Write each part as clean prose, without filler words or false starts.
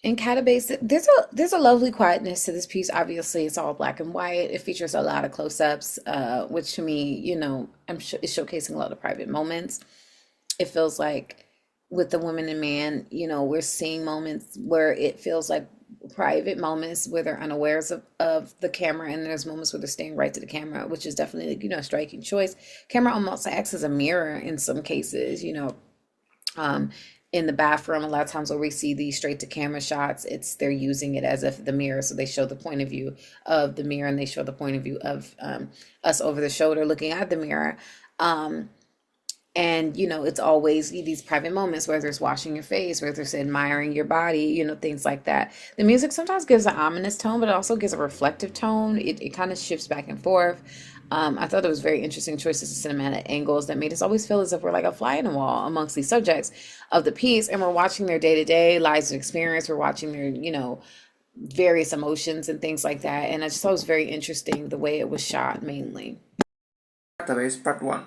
In CATABASE, there's a lovely quietness to this piece. Obviously, it's all black and white. It features a lot of close-ups, which to me, is showcasing a lot of private moments. It feels like with the woman and man, we're seeing moments where it feels like private moments where they're unawares of the camera, and there's moments where they're staying right to the camera, which is definitely, a striking choice. Camera almost acts as a mirror in some cases, um, in the bathroom. A lot of times where we see these straight to camera shots, it's they're using it as if the mirror. So they show the point of view of the mirror, and they show the point of view of us over the shoulder looking at the mirror. Um, and it's always these private moments where there's washing your face, where there's admiring your body, things like that. The music sometimes gives an ominous tone, but it also gives a reflective tone. It kind of shifts back and forth. I thought it was very interesting choices of cinematic angles that made us always feel as if we're like a fly in the wall amongst these subjects of the piece, and we're watching their day-to-day lives and experience. We're watching their various emotions and things like that, and I just thought it was very interesting the way it was shot mainly. Database Part 1.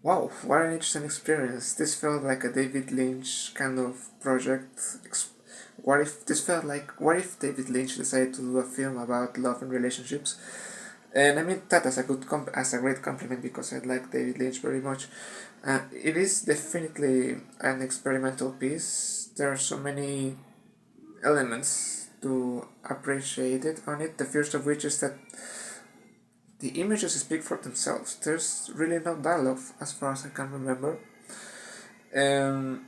Wow, what an interesting experience. This felt like a David Lynch kind of project. What if David Lynch decided to do a film about love and relationships? And I mean that as as a great compliment because I like David Lynch very much. It is definitely an experimental piece. There are so many elements to appreciate it on it. The first of which is that the images speak for themselves. There's really no dialogue as far as I can remember. Um,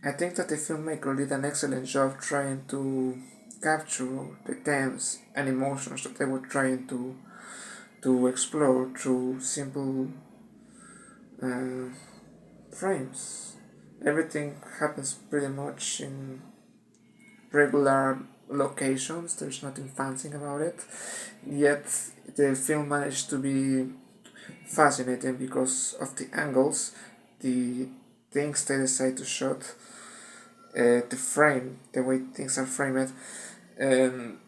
I think that the filmmaker did an excellent job trying to capture the themes and emotions that they were trying to explore through simple uh, frames. Everything happens pretty much in regular locations. There's nothing fancy about it. Yet the film managed to be fascinating because of the angles, the things they decide to shoot, the frame, the way things are framed. Um,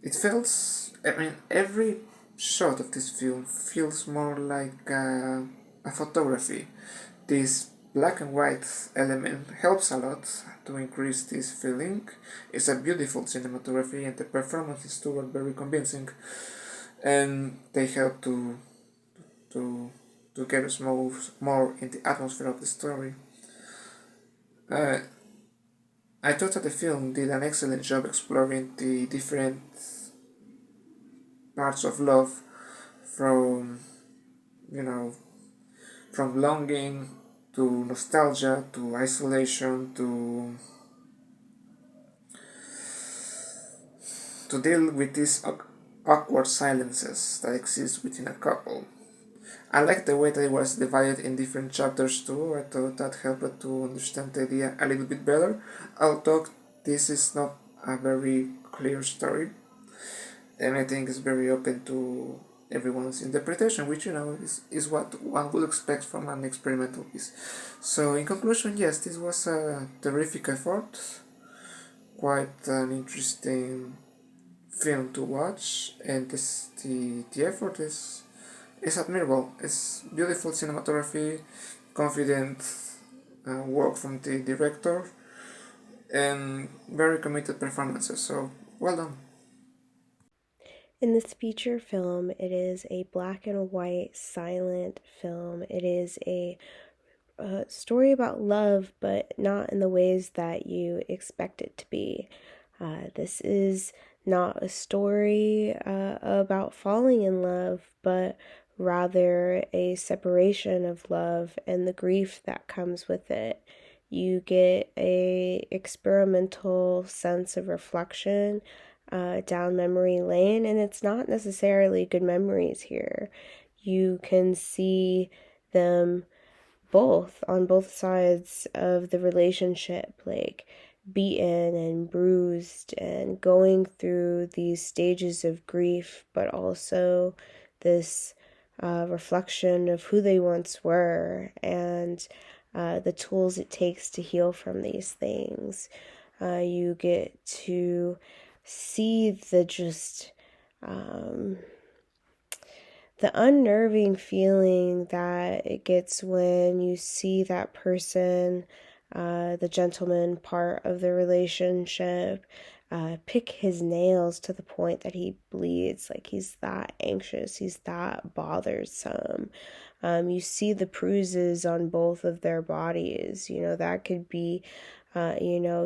it feels, I mean, every shot of this film feels more like a photography. This black and white element helps a lot to increase this feeling. It's a beautiful cinematography, and the performances too are very convincing, and they help to to get us more in the atmosphere of the story. Uh, I thought that the film did an excellent job exploring the different parts of love, from you know from longing to nostalgia to isolation to deal with these awkward silences that exist within a couple. I like the way that it was divided in different chapters too. I thought that helped to understand the idea a little bit better. Although this is not a very clear story, and I think it's very open to everyone's interpretation, which is what one would expect from an experimental piece. So, in conclusion, yes, this was a terrific effort, quite an interesting film to watch, and the effort is admirable. It's beautiful cinematography, confident work from the director, and very committed performances. So, well done. In this feature film, it is a black and white silent film. It is a story about love, but not in the ways that you expect it to be. This is not a story about falling in love, but rather a separation of love and the grief that comes with it. You get a experimental sense of reflection down memory lane, and it's not necessarily good memories here. You can see them both on both sides of the relationship, like beaten and bruised and going through these stages of grief, but also this reflection of who they once were and the tools it takes to heal from these things. You get to see the just the unnerving feeling that it gets when you see that person, the gentleman part of the relationship, pick his nails to the point that he bleeds. Like he's that anxious, he's that bothersome. You see the bruises on both of their bodies. That could be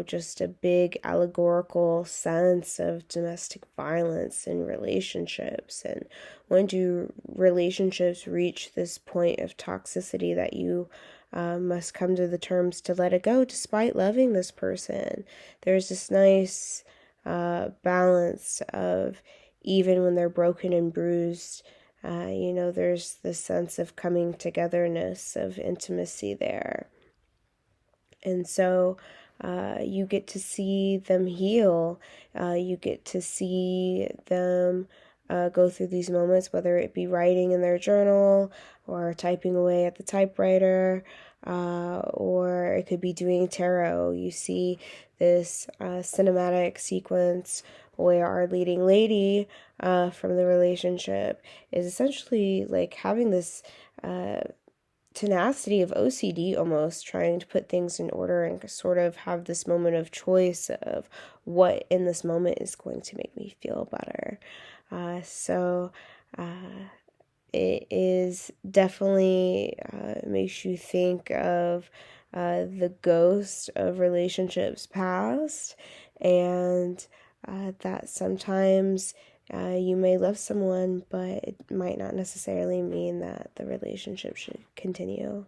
just a big allegorical sense of domestic violence in relationships. And when do relationships reach this point of toxicity that you must come to the terms to let it go despite loving this person? There's this nice balance of even when they're broken and bruised, there's this sense of coming togetherness, of intimacy there. And so you get to see them heal. You get to see them go through these moments, whether it be writing in their journal or typing away at the typewriter, or it could be doing tarot. You see this cinematic sequence where our leading lady from the relationship is essentially like having this tenacity of OCD, almost trying to put things in order and sort of have this moment of choice of what in this moment is going to make me feel better. So it is definitely makes you think of the ghost of relationships past, and that sometimes you may love someone, but it might not necessarily mean that the relationship should continue.